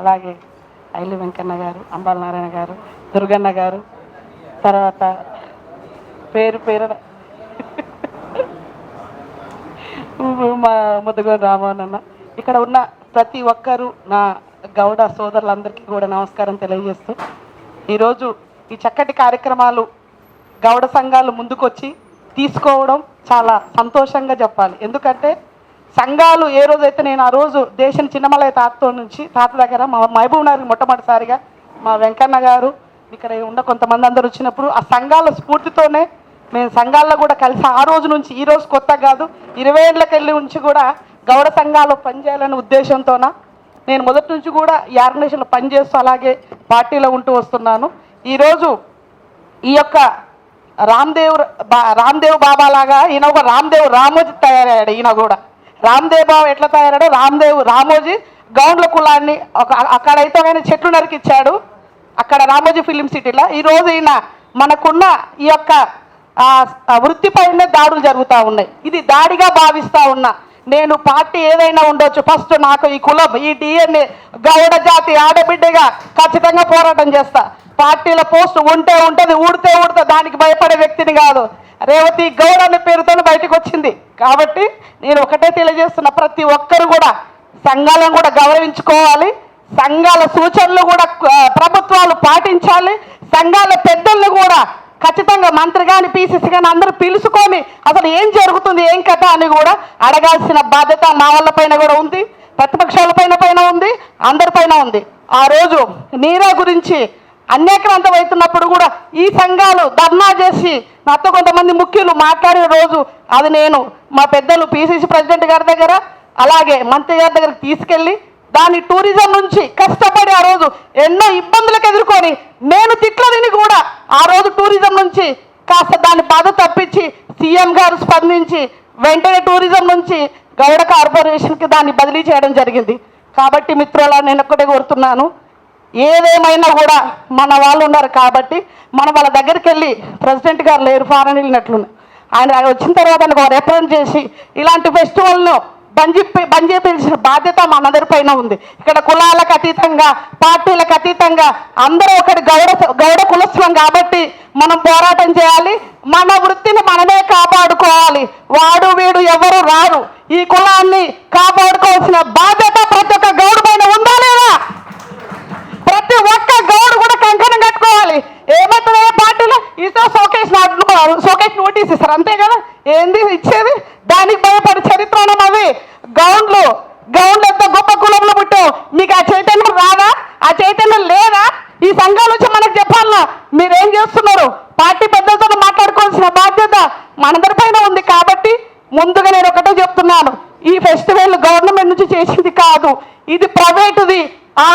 అలాగే ఐలి వెంకన్న గారు, అంబాల నారాయణ గారు, దుర్గన్న గారు, తర్వాత పేరు మా ముద్దుగోని రామోహన్ అన్న, ఇక్కడ ఉన్న ప్రతి ఒక్కరూ నా గౌడ సోదరులందరికీ కూడా నమస్కారం తెలియజేస్తూ, ఈరోజు ఈ చక్కటి కార్యక్రమాలు గౌడ సంఘాలు ముందుకొచ్చి తీసుకోవడం చాలా సంతోషంగా చెప్పాలి. ఎందుకంటే సంఘాలు ఏ రోజైతే నేను ఆ రోజు దేశం చిన్నమలై తాత దగ్గర మా మహబూబ్ నగర్కి మొట్టమొదటిసారిగా మా వెంకన్న గారు ఇక్కడ ఉన్న కొంతమంది అందరూ వచ్చినప్పుడు ఆ సంఘాల స్ఫూర్తితోనే మేము సంఘాల్లో కూడా కలిసి ఆ రోజు నుంచి ఈ రోజు కొత్త కాదు 20 ఏళ్ళకి వెళ్ళి నుంచి కూడా గౌడ సంఘాలు పనిచేయాలనే ఉద్దేశంతోన నేను మొదటి నుంచి కూడా ఈ ఆర్గనైజేషన్లో పనిచేస్తూ అలాగే పార్టీలో ఉంటూ వస్తున్నాను. ఈరోజు ఈ యొక్క రామ్దేవ్ బాబా లాగా ఈయన ఒక రామోజీ తయారయ్యాడు. ఈయన కూడా రామ్దేవ్ బాబా ఎట్లా తయారాడో రామోజీ గౌండ్ల కులాన్ని అక్కడైతే ఆయన చెట్లు నరికిచ్చాడు, అక్కడ రామోజీ ఫిలిం సిటీలో. ఈరోజు ఈయన మనకున్న ఈ యొక్క వృత్తిపైనే దాడులు జరుగుతూ ఉన్నాయి. ఇది దాడిగా భావిస్తూ ఉన్నా. నేను పార్టీ ఏదైనా ఉండొచ్చు, ఫస్ట్ నాకు ఈ కులం ఈ డిఎన్ఏ గౌడ జాతి ఆడబిడ్డగా ఖచ్చితంగా పోరాటం చేస్తా. పార్టీల పోస్ట్ ఉంటుంది, ఊడితే దానికి భయపడే వ్యక్తిని కాదు. రేవతి గౌడ అనే పేరుతో బయటకు వచ్చింది. కాబట్టి నేను ఒకటే తెలియజేస్తున్నా, ప్రతి ఒక్కరు కూడా సంఘాలను కూడా గౌరవించుకోవాలి, సంఘాల సూచనలు కూడా ప్రభుత్వాలు పాటించాలి, సంఘాల పెద్దలను కూడా ఖచ్చితంగా మంత్రి కానీ పిసిసి కానీ అందరూ పిలుచుకొని అసలు ఏం జరుగుతుంది ఏం కథ అని కూడా అడగాల్సిన బాధ్యత మా వాళ్ళ పైన కూడా ఉంది, ప్రతిపక్షాల పైన ఉంది, అందరిపైన ఉంది. ఆ రోజు నీరా గురించి అన్యాక్రాంతం అవుతున్నప్పుడు కూడా ఈ సంఘాలు ధర్నా చేసి నాతో కొంతమంది ముఖ్యులు మాట్లాడిన రోజు అది నేను మా పెద్దలు పిసిసి ప్రెసిడెంట్ గారి దగ్గర అలాగే మంత్రి గారి దగ్గరికి తీసుకెళ్ళి దాని టూరిజం నుంచి కష్టపడి ఆ రోజు ఎన్నో ఇబ్బందులకు ఎదుర్కొని నేను తిట్లు తిని కూడా ఆ రోజు టూరిజం నుంచి కాస్త దాని బాధ తప్పించి సీఎం గారు స్పందించి వెంటనే టూరిజం నుంచి గౌడ కార్పొరేషన్కి దాన్ని బదిలీ చేయడం జరిగింది. కాబట్టి మిత్రులా నేను ఒక్కటే కోరుతున్నాను, ఏదేమైనా కూడా మన వాళ్ళు ఉన్నారు కాబట్టి మనం వాళ్ళ దగ్గరికి వెళ్ళి ప్రెసిడెంట్ గారు లేరు, ఫారెన్ వెళ్ళినట్లున్నారు, ఆయన వచ్చిన తర్వాత ఆయనకు రిప్రజెంట్ చేసి ఇలాంటి ఫెస్టివల్ను బంద్ చేయించిన బాధ్యత మనందరిపైన ఉంది. ఇక్కడ కులాలకు అతీతంగా పార్టీలకు అతీతంగా అందరూ ఒకటి గౌడ కులస్వం కాబట్టి మనం పోరాటం చేయాలి, మన వృత్తిని మనమే కాపాడుకోవాలి. వాడు వీడు ఎవరు రారు, ఈ కులాన్ని కాపాడుకోవాల్సిన బాధ్యత ప్రతి ఒక్క గౌడు పైన ఉందా లేదా? ప్రతి ఒక్క గౌడు కూడా కంకణం కట్టుకోవాలి. ఏమవుతుంది పార్టీలో ఇతో షోకేస్ నోటీస్ ఇస్తారు అంతే కదా, ఏంది ఇచ్చేది? దానికి భయపడి చరిత్రనం అవి గౌండ్లు ఎంత గొప్ప కులంలో పుట్టావు, మీకు ఆ చైతన్యం రాదా? ఆ చైతన్యం లేదా? ఈ సంఘాల నుంచి మనకు చెప్పాలన్నా మీరేం చేస్తున్నారు? పార్టీ పెద్దలతో మాట్లాడుకోవాల్సిన బాధ్యత మనందరిపైన ఉంది. కాబట్టి ముందుగా నేను ఒకటే చెప్తున్నాను, ఈ ఫెస్టివల్ గవర్నమెంట్ నుంచి చేసింది కాదు, ఇది ప్రైవేటుది. ఆ